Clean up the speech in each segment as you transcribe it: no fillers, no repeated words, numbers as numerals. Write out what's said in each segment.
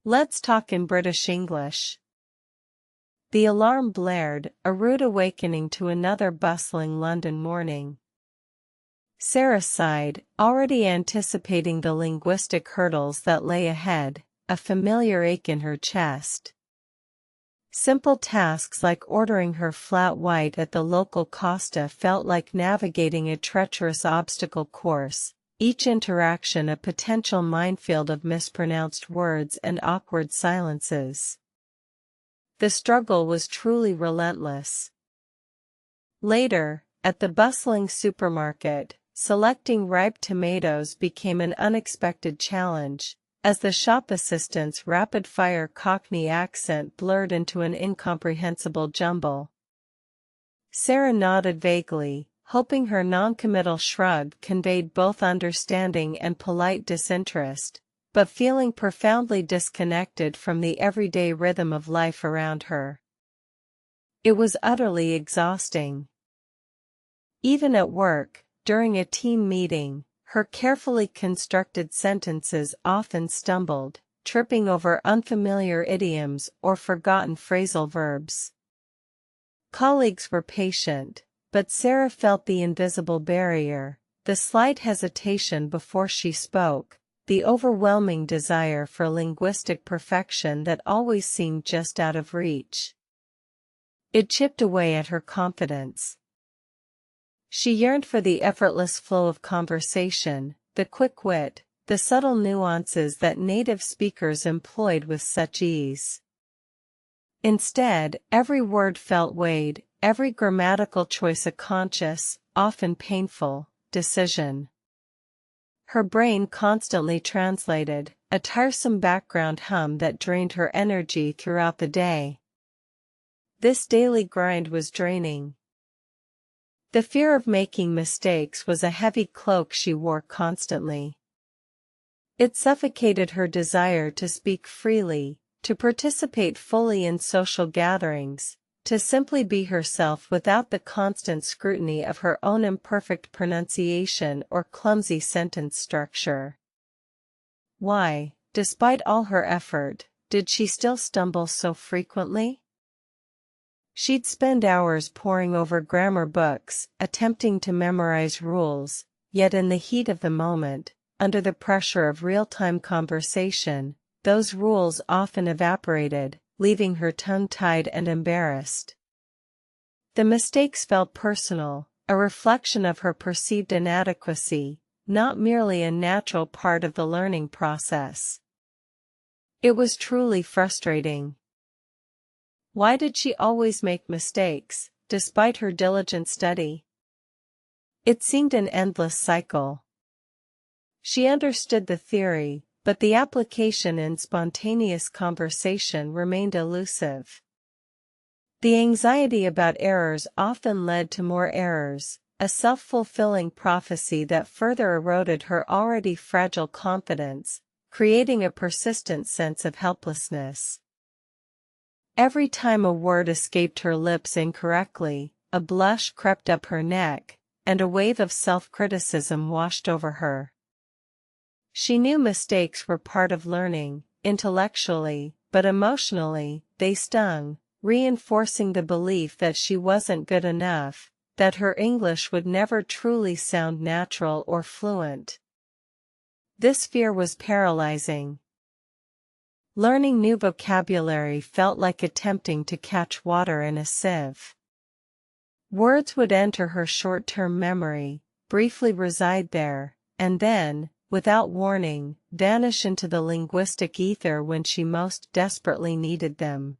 Let's talk in British English. The alarm blared, a rude awakening to another bustling London morning. Sarah sighed, already anticipating the linguistic hurdles that lay ahead, a familiar ache in her chest. Simple tasks like ordering her flat white at the local Costa felt like navigating a treacherous obstacle course, each interaction a potential minefield of mispronounced words and awkward silences. The struggle was truly relentless. Later, at the bustling supermarket, selecting ripe tomatoes became an unexpected challenge, as the shop assistant's rapid-fire Cockney accent blurred into an incomprehensible jumble. Sarah nodded vaguely, hoping her noncommittal shrug conveyed both understanding and polite disinterest, but feeling profoundly disconnected from the everyday rhythm of life around her. It was utterly exhausting. Even at work, during a team meeting, her carefully constructed sentences often stumbled, tripping over unfamiliar idioms or forgotten phrasal verbs. Colleagues were patient, but Sarah felt the invisible barrier, the slight hesitation before she spoke, the overwhelming desire for linguistic perfection that always seemed just out of reach. It chipped away at her confidence. She yearned for the effortless flow of conversation, the quick wit, the subtle nuances that native speakers employed with such ease. Instead, every word felt weighed, every grammatical choice a conscious, often painful, decision. Her brain constantly translated, a tiresome background hum that drained her energy throughout the day. This daily grind was draining. The fear of making mistakes was a heavy cloak she wore constantly. It suffocated her desire to speak freely, to participate fully in social gatherings, to simply be herself without the constant scrutiny of her own imperfect pronunciation or clumsy sentence structure. Why, despite all her effort, did she still stumble so frequently? She'd spend hours poring over grammar books, attempting to memorize rules, yet in the heat of the moment, under the pressure of real-time conversation, those rules often evaporated, leaving her tongue-tied and embarrassed. The mistakes felt personal, a reflection of her perceived inadequacy, not merely a natural part of the learning process. It was truly frustrating. Why did she always make mistakes, despite her diligent study? It seemed an endless cycle. She understood the theory, but the application in spontaneous conversation remained elusive. The anxiety about errors often led to more errors, a self-fulfilling prophecy that further eroded her already fragile confidence, creating a persistent sense of helplessness. Every time a word escaped her lips incorrectly, a blush crept up her neck, and a wave of self-criticism washed over her. She knew mistakes were part of learning, intellectually, but emotionally, they stung, reinforcing the belief that she wasn't good enough, that her English would never truly sound natural or fluent. This fear was paralyzing. Learning new vocabulary felt like attempting to catch water in a sieve. Words would enter her short-term memory, briefly reside there, and then, without warning, vanish into the linguistic ether when she most desperately needed them.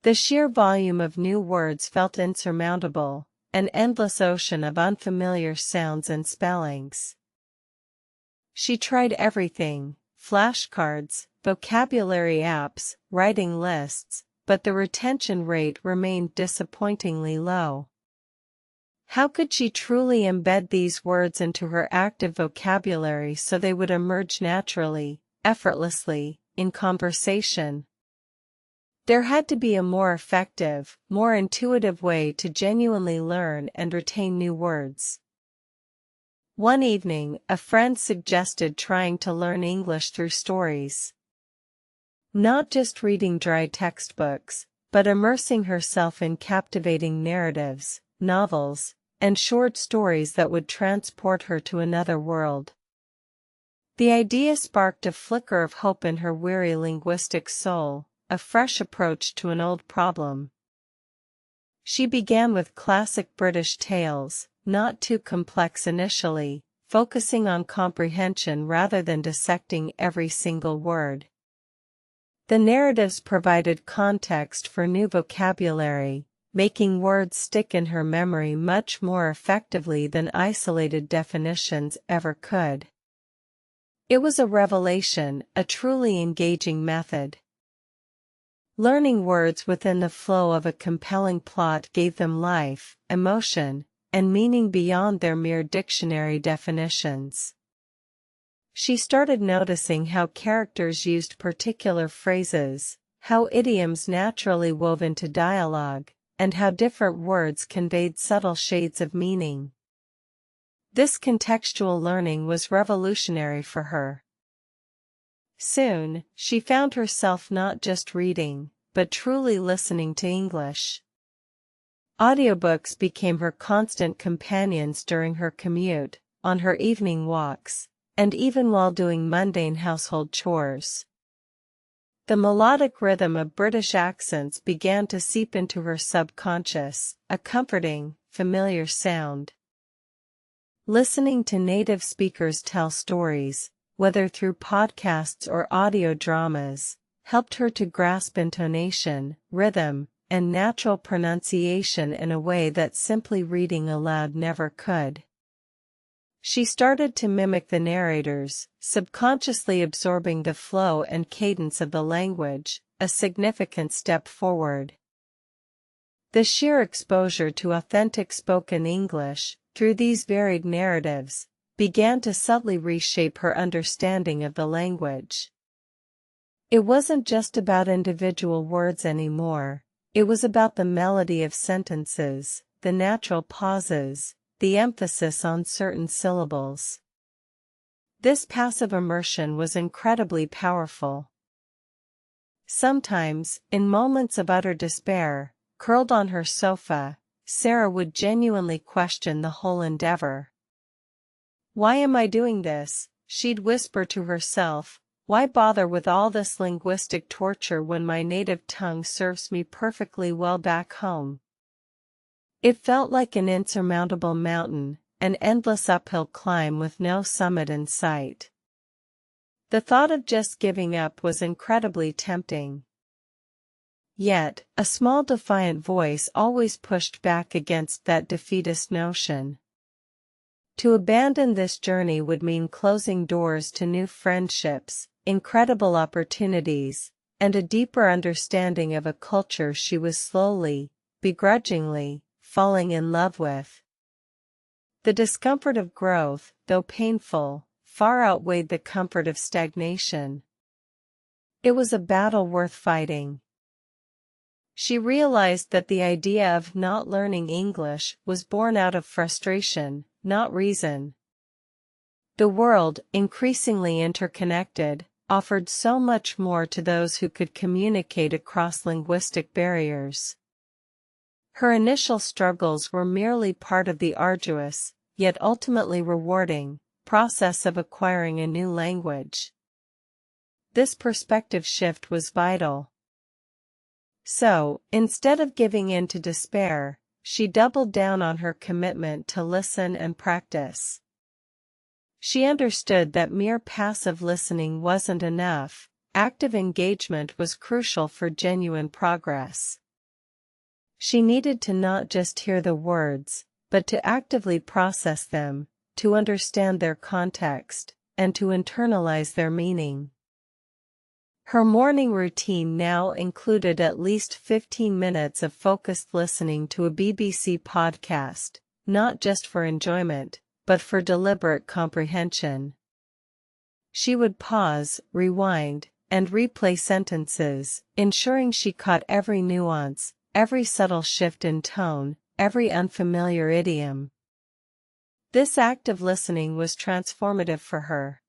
The sheer volume of new words felt insurmountable, an endless ocean of unfamiliar sounds and spellings. She tried everything, flashcards, vocabulary apps, writing lists, but the retention rate remained disappointingly low. How could she truly embed these words into her active vocabulary so they would emerge naturally, effortlessly, in conversation? There had to be a more effective, more intuitive way to genuinely learn and retain new words. One evening, a friend suggested trying to learn English through stories. Not just reading dry textbooks, but immersing herself in captivating narratives, novels, and short stories that would transport her to another world. The idea sparked a flicker of hope in her weary linguistic soul, a fresh approach to an old problem. She began with classic British tales, not too complex initially, focusing on comprehension rather than dissecting every single word. The narratives provided context for new vocabulary, making words stick in her memory much more effectively than isolated definitions ever could. It was a revelation, a truly engaging method. Learning words within the flow of a compelling plot gave them life, emotion, and meaning beyond their mere dictionary definitions. She started noticing how characters used particular phrases, how idioms naturally wove into dialogue, and how different words conveyed subtle shades of meaning. This contextual learning was revolutionary for her. Soon, she found herself not just reading, but truly listening to English. Audiobooks became her constant companions during her commute, on her evening walks, and even while doing mundane household chores. The melodic rhythm of British accents began to seep into her subconscious, a comforting, familiar sound. Listening to native speakers tell stories, whether through podcasts or audio dramas, helped her to grasp intonation, rhythm, and natural pronunciation in a way that simply reading aloud never could. She started to mimic the narrators, subconsciously absorbing the flow and cadence of the language, a significant step forward. The sheer exposure to authentic spoken English, through these varied narratives, began to subtly reshape her understanding of the language. It wasn't just about individual words anymore, it was about the melody of sentences, the natural pauses, the emphasis on certain syllables. This passive immersion was incredibly powerful. Sometimes, in moments of utter despair, curled on her sofa, Sarah would genuinely question the whole endeavor. "Why am I doing this?" she'd whisper to herself. "Why bother with all this linguistic torture when my native tongue serves me perfectly well back home?" It felt like an insurmountable mountain, an endless uphill climb with no summit in sight. The thought of just giving up was incredibly tempting. Yet, a small defiant voice always pushed back against that defeatist notion. To abandon this journey would mean closing doors to new friendships, incredible opportunities, and a deeper understanding of a culture she was slowly, begrudgingly, falling in love with. The discomfort of growth, though painful, far outweighed the comfort of stagnation. It was a battle worth fighting. She realized that the idea of not learning English was born out of frustration, not reason. The world, increasingly interconnected, offered so much more to those who could communicate across linguistic barriers. Her initial struggles were merely part of the arduous, yet ultimately rewarding, process of acquiring a new language. This perspective shift was vital. So, instead of giving in to despair, she doubled down on her commitment to listen and practice. She understood that mere passive listening wasn't enough, active engagement was crucial for genuine progress. She needed to not just hear the words, but to actively process them, to understand their context, and to internalize their meaning. Her morning routine now included at least 15 minutes of focused listening to a BBC podcast, not just for enjoyment, but for deliberate comprehension. She would pause, rewind, and replay sentences, ensuring she caught every nuance, every subtle shift in tone, every unfamiliar idiom. This active listening was transformative for her.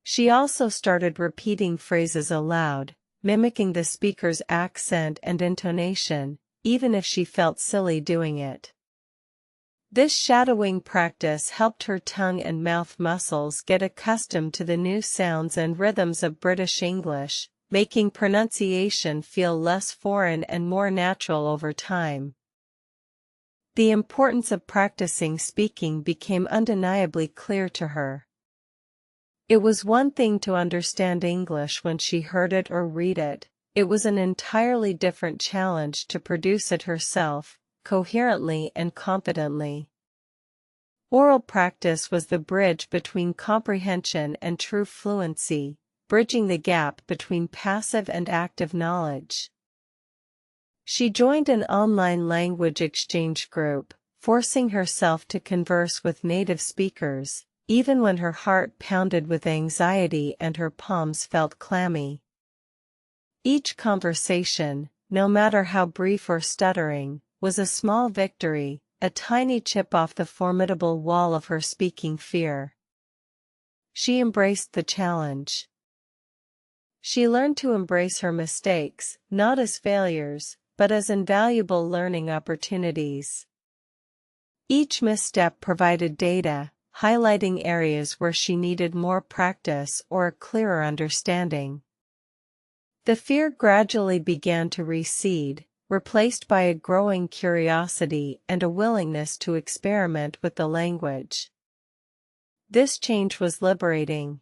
She also started repeating phrases aloud, mimicking the speaker's accent and intonation, even if she felt silly doing it. This shadowing practice helped her tongue and mouth muscles get accustomed to the new sounds and rhythms of British English, making pronunciation feel less foreign and more natural over time. The importance of practicing speaking became undeniably clear to her. It was one thing to understand English when she heard it or read it, it was an entirely different challenge to produce it herself, coherently and confidently. Oral practice was the bridge between comprehension and true fluency, bridging the gap between passive and active knowledge. She joined an online language exchange group, forcing herself to converse with native speakers, even when her heart pounded with anxiety and her palms felt clammy. Each conversation, no matter how brief or stuttering, was a small victory, a tiny chip off the formidable wall of her speaking fear. She embraced the challenge. She learned to embrace her mistakes, not as failures, but as invaluable learning opportunities. Each misstep provided data, highlighting areas where she needed more practice or a clearer understanding. The fear gradually began to recede, replaced by a growing curiosity and a willingness to experiment with the language. This change was liberating.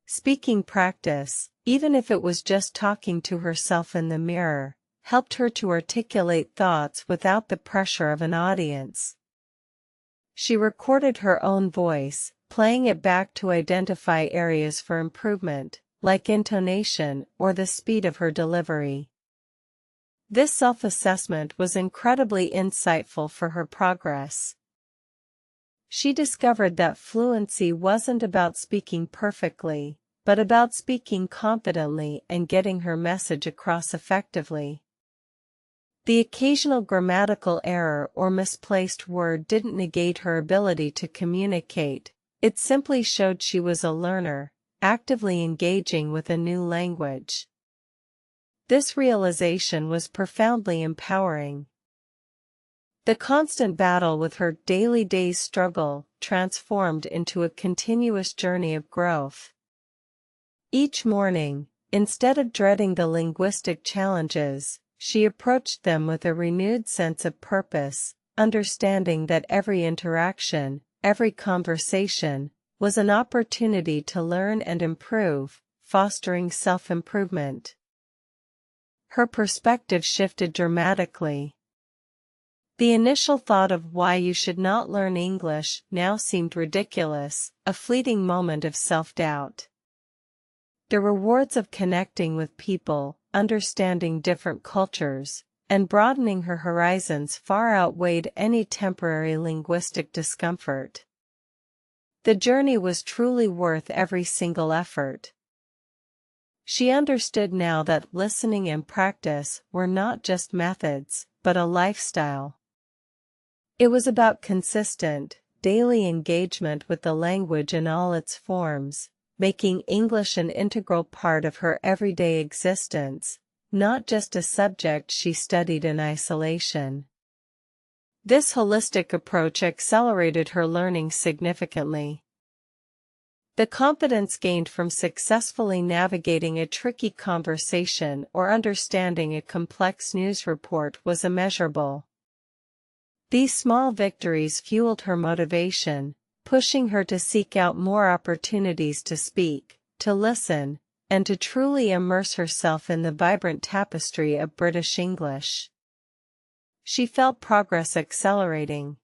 Speaking practice, even if it was just talking to herself in the mirror, helped her to articulate thoughts without the pressure of an audience. She recorded her own voice, playing it back to identify areas for improvement, like intonation or the speed of her delivery. This self-assessment was incredibly insightful for her progress. She discovered that fluency wasn't about speaking perfectly, but about speaking confidently and getting her message across effectively. The occasional grammatical error or misplaced word didn't negate her ability to communicate, it simply showed she was a learner, actively engaging with a new language. This realization was profoundly empowering. The constant battle with her daily day's struggle transformed into a continuous journey of growth. Each morning, instead of dreading the linguistic challenges, she approached them with a renewed sense of purpose, understanding that every interaction, every conversation, was an opportunity to learn and improve, fostering self-improvement. Her perspective shifted dramatically. The initial thought of why you should not learn English now seemed ridiculous, a fleeting moment of self-doubt. The rewards of connecting with people, understanding different cultures, and broadening her horizons far outweighed any temporary linguistic discomfort. The journey was truly worth every single effort. She understood now that listening and practice were not just methods, but a lifestyle. It was about consistent, daily engagement with the language in all its forms, making English an integral part of her everyday existence, not just a subject she studied in isolation. This holistic approach accelerated her learning significantly. The confidence gained from successfully navigating a tricky conversation or understanding a complex news report was immeasurable. These small victories fueled her motivation, pushing her to seek out more opportunities to speak, to listen, and to truly immerse herself in the vibrant tapestry of British English. She felt progress accelerating.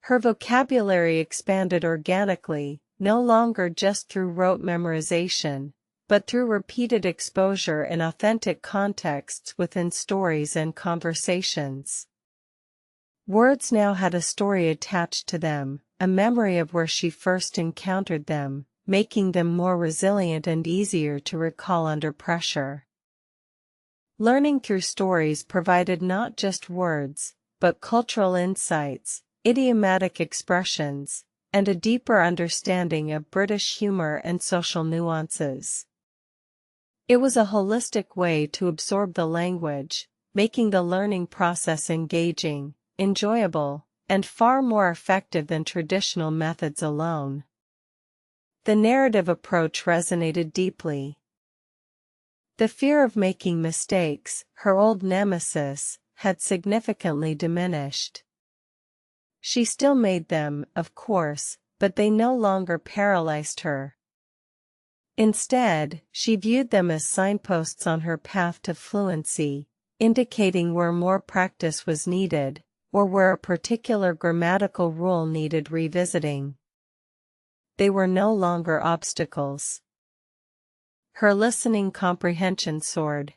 Her vocabulary expanded organically, no longer just through rote memorization, but through repeated exposure in authentic contexts within stories and conversations. Words now had a story attached to them, a memory of where she first encountered them, making them more resilient and easier to recall under pressure. Learning through stories provided not just words, but cultural insights, idiomatic expressions, and a deeper understanding of British humor and social nuances. It was a holistic way to absorb the language, making the learning process engaging, enjoyable, and far more effective than traditional methods alone. The narrative approach resonated deeply. The fear of making mistakes, her old nemesis, had significantly diminished. She still made them, of course, but they no longer paralyzed her. Instead, she viewed them as signposts on her path to fluency, indicating where more practice was needed, or where a particular grammatical rule needed revisiting. They were no longer obstacles. Her listening comprehension soared.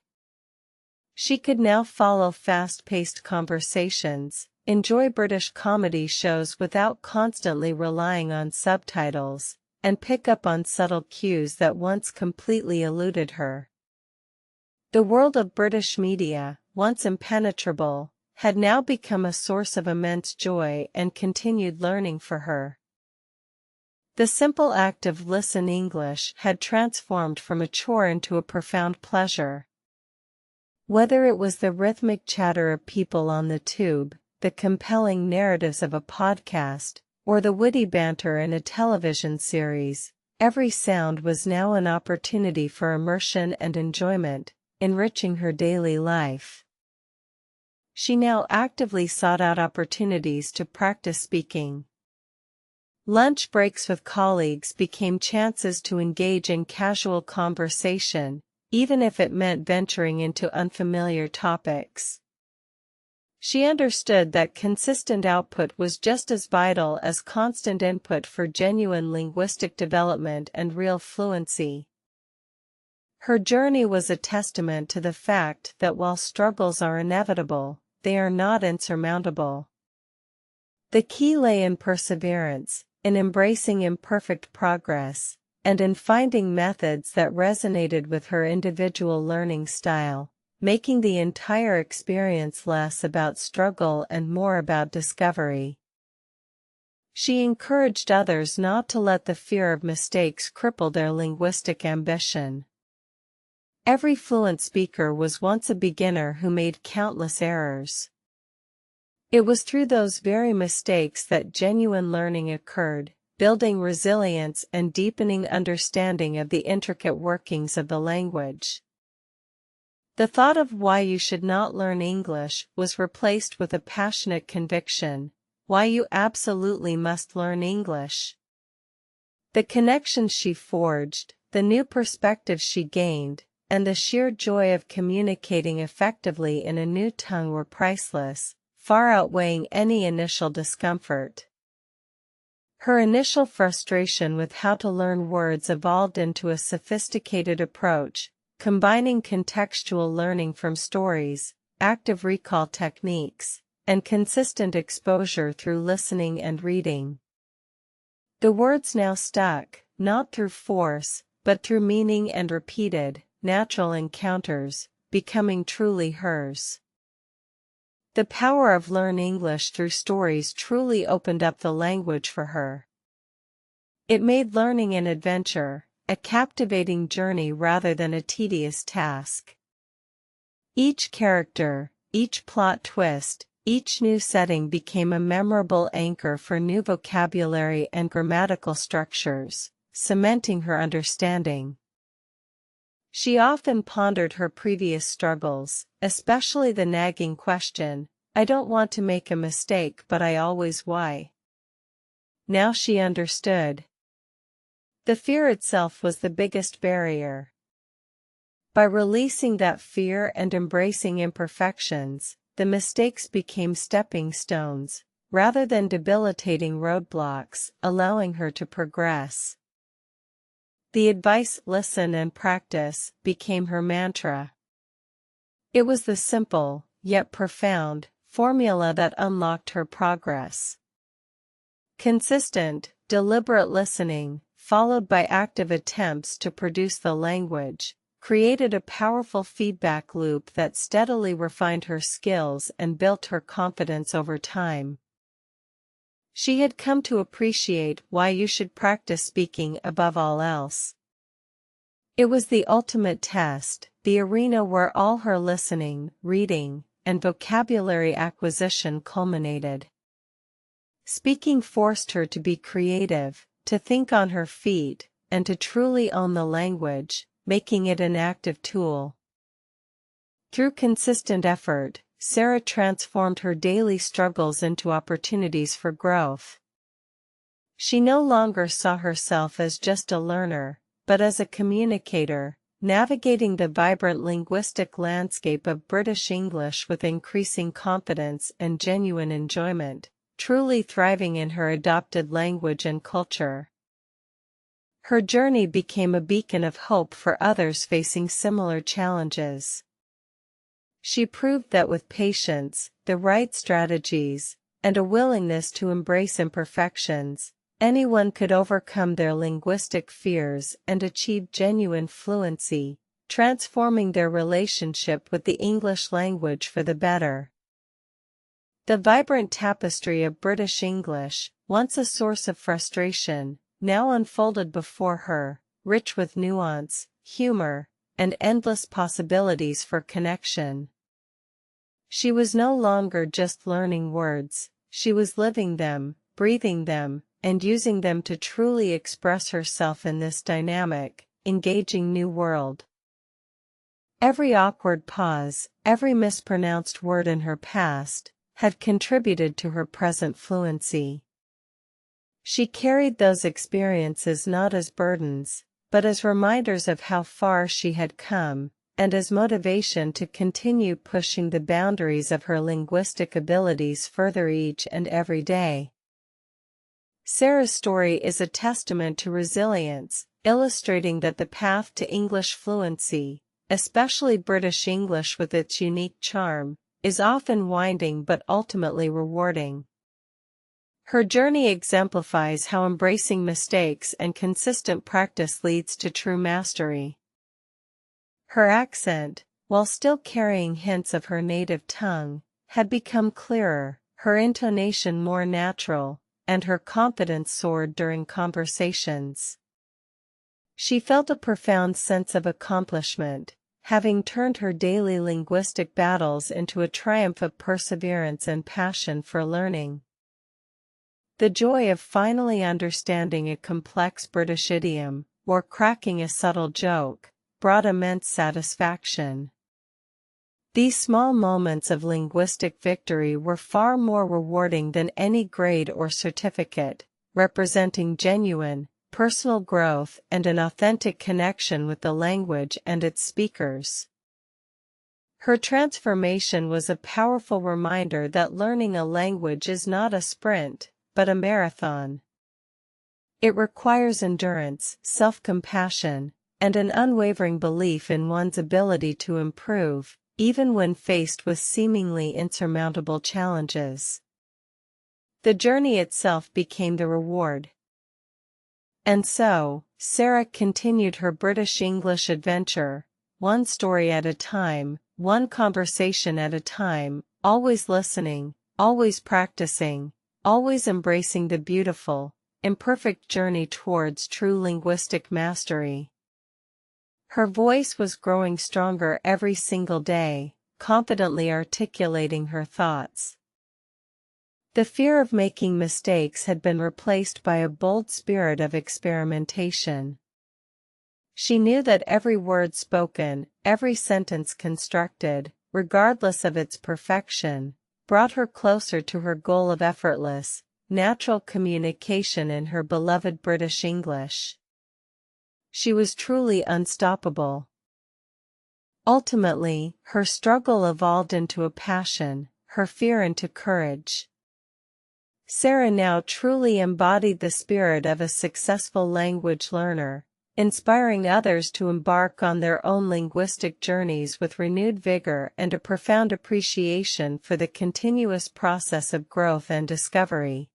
She could now follow fast-paced conversations, enjoy British comedy shows without constantly relying on subtitles, and pick up on subtle cues that once completely eluded her. The world of British media, once impenetrable, had now become a source of immense joy and continued learning for her. The simple act of listening English had transformed from a chore into a profound pleasure. Whether it was the rhythmic chatter of people on the tube, the compelling narratives of a podcast, or the witty banter in a television series, every sound was now an opportunity for immersion and enjoyment, enriching her daily life. She now actively sought out opportunities to practice speaking. Lunch breaks with colleagues became chances to engage in casual conversation, even if it meant venturing into unfamiliar topics. She understood that consistent output was just as vital as constant input for genuine linguistic development and real fluency. Her journey was a testament to the fact that while struggles are inevitable, they are not insurmountable. The key lay in perseverance, in embracing imperfect progress, and in finding methods that resonated with her individual learning style, making the entire experience less about struggle and more about discovery. She encouraged others not to let the fear of mistakes cripple their linguistic ambition. Every fluent speaker was once a beginner who made countless errors. It was through those very mistakes that genuine learning occurred, building resilience and deepening understanding of the intricate workings of the language. The thought of why you should not learn English was replaced with a passionate conviction, why you absolutely must learn English. The connections she forged, the new perspectives she gained, and the sheer joy of communicating effectively in a new tongue were priceless, far outweighing any initial discomfort. Her initial frustration with how to learn words evolved into a sophisticated approach, combining contextual learning from stories, active recall techniques, and consistent exposure through listening and reading. The words now stuck, not through force, but through meaning and repeated, natural encounters, becoming truly hers. The power of learn English through stories truly opened up the language for her. It made learning an adventure, a captivating journey rather than a tedious task. Each character, each plot twist, each new setting became a memorable anchor for new vocabulary and grammatical structures, cementing her understanding. She often pondered her previous struggles, especially the nagging question, "I don't want to make a mistake but I always why?" Now she understood. The fear itself was the biggest barrier. By releasing that fear and embracing imperfections, the mistakes became stepping stones, rather than debilitating roadblocks, allowing her to progress. The advice "listen and practice" became her mantra. It was the simple, yet profound, formula that unlocked her progress. Consistent, deliberate listening, followed by active attempts to produce the language, created a powerful feedback loop that steadily refined her skills and built her confidence over time. She had come to appreciate why you should practice speaking above all else. It was the ultimate test, the arena where all her listening, reading, and vocabulary acquisition culminated. Speaking forced her to be creative, to think on her feet, and to truly own the language, making it an active tool. Through consistent effort, Sarah transformed her daily struggles into opportunities for growth. She no longer saw herself as just a learner, but as a communicator, navigating the vibrant linguistic landscape of British English with increasing confidence and genuine enjoyment, truly thriving in her adopted language and culture. Her journey became a beacon of hope for others facing similar challenges. She proved that with patience, the right strategies, and a willingness to embrace imperfections, anyone could overcome their linguistic fears and achieve genuine fluency, transforming their relationship with the English language for the better. The vibrant tapestry of British English, once a source of frustration, now unfolded before her, rich with nuance, humor, and endless possibilities for connection. She was no longer just learning words, she was living them, breathing them, and using them to truly express herself in this dynamic, engaging new world. Every awkward pause, every mispronounced word in her past, had contributed to her present fluency. She carried those experiences not as burdens, but as reminders of how far she had come, and as motivation to continue pushing the boundaries of her linguistic abilities further each and every day. Sarah's story is a testament to resilience, illustrating that the path to English fluency, especially British English with its unique charm, is often winding but ultimately rewarding. Her journey exemplifies how embracing mistakes and consistent practice leads to true mastery. Her accent, while still carrying hints of her native tongue, had become clearer, her intonation more natural, and her confidence soared during conversations. She felt a profound sense of accomplishment, having turned her daily linguistic battles into a triumph of perseverance and passion for learning. The joy of finally understanding a complex British idiom, or cracking a subtle joke, brought immense satisfaction. These small moments of linguistic victory were far more rewarding than any grade or certificate, representing genuine, personal growth and an authentic connection with the language and its speakers. Her transformation was a powerful reminder that learning a language is not a sprint, but a marathon. It requires endurance, self-compassion, and an unwavering belief in one's ability to improve, even when faced with seemingly insurmountable challenges. The journey itself became the reward. And so, Sarah continued her British English adventure, one story at a time, one conversation at a time, always listening, always practicing, always embracing the beautiful, imperfect journey towards true linguistic mastery. Her voice was growing stronger every single day, confidently articulating her thoughts. The fear of making mistakes had been replaced by a bold spirit of experimentation. She knew that every word spoken, every sentence constructed, regardless of its perfection, brought her closer to her goal of effortless, natural communication in her beloved British English. She was truly unstoppable. Ultimately, her struggle evolved into a passion, her fear into courage. Sarah now truly embodied the spirit of a successful language learner, inspiring others to embark on their own linguistic journeys with renewed vigor and a profound appreciation for the continuous process of growth and discovery.